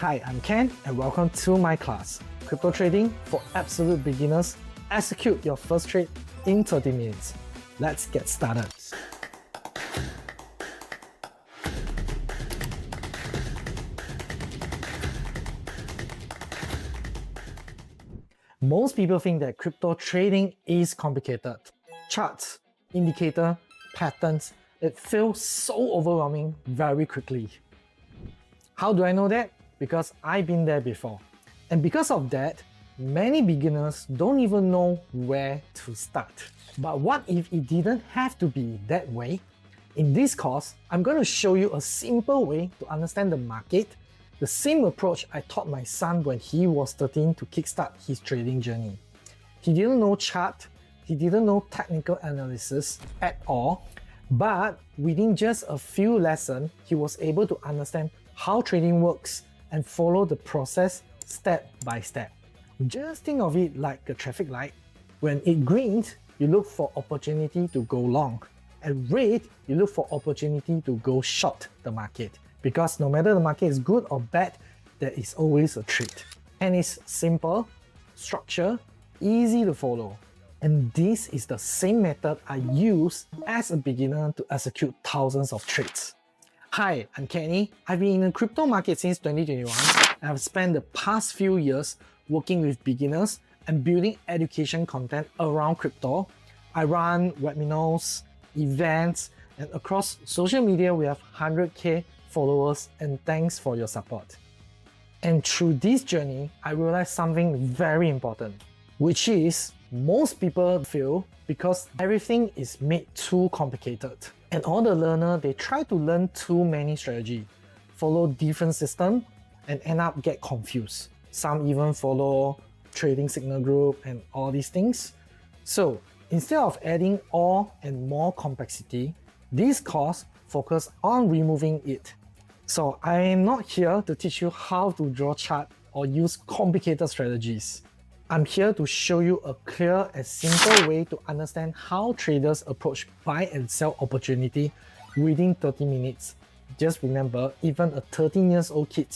Hi, I'm Ken and welcome to my class, Crypto Trading for Absolute Beginners. Execute your first trade in 30 minutes. Let's get started. Most people think that crypto trading is complicated. Charts, indicator, patterns, it feels so overwhelming very quickly. How do I know that? Because I've been there before. And because of that, many beginners don't even know where to start. But what if it didn't have to be that way? In this course, I'm going to show you a simple way to understand the market, the same approach I taught my son when he was 13 to kickstart his trading journey. He didn't know chart, he didn't know technical analysis at all, but within just a few lessons, he was able to understand how trading works and follow the process step by step. Just think of it like a traffic light. When it greens, you look for opportunity to go long. At red, you look for opportunity to go short the market. Because no matter the market is good or bad, there is always a trade. And it's simple, structured, easy to follow. And this is the same method I use as a beginner to execute thousands of trades. Hi, I'm Kenny. I've been in the crypto market since 2021 and I've spent the past few years working with beginners and building education content around crypto. I run webinars, events, and across social media we have 100k followers, and thanks for your support. And through this journey, I realized something very important, which is most people fail because everything is made too complicated. And all the learners, they try to learn too many strategies, follow different systems, and end up get confused. Some even follow trading signal group and all these things. So instead of adding all and more complexity, this course focus on removing it. So I am not here to teach you how to draw chart or use complicated strategies. I'm here to show you a clear and simple way to understand how traders approach buy and sell opportunity within 30 minutes. Just remember, even a 13-year-old kid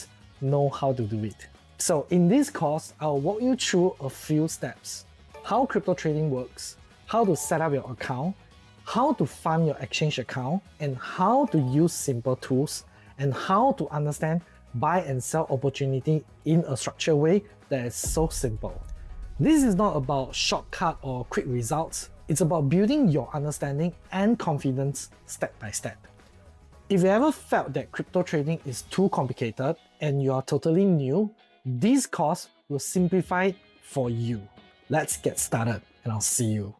know how to do it. So in this course, I'll walk you through a few steps. How crypto trading works, how to set up your account, how to fund your exchange account, and how to use simple tools, and how to understand buy and sell opportunity in a structured way that is so simple. This is not about shortcut or quick results. It's about building your understanding and confidence step by step. If you ever felt that crypto trading is too complicated and you are totally new, this course will simplify it for you. Let's get started and I'll see you.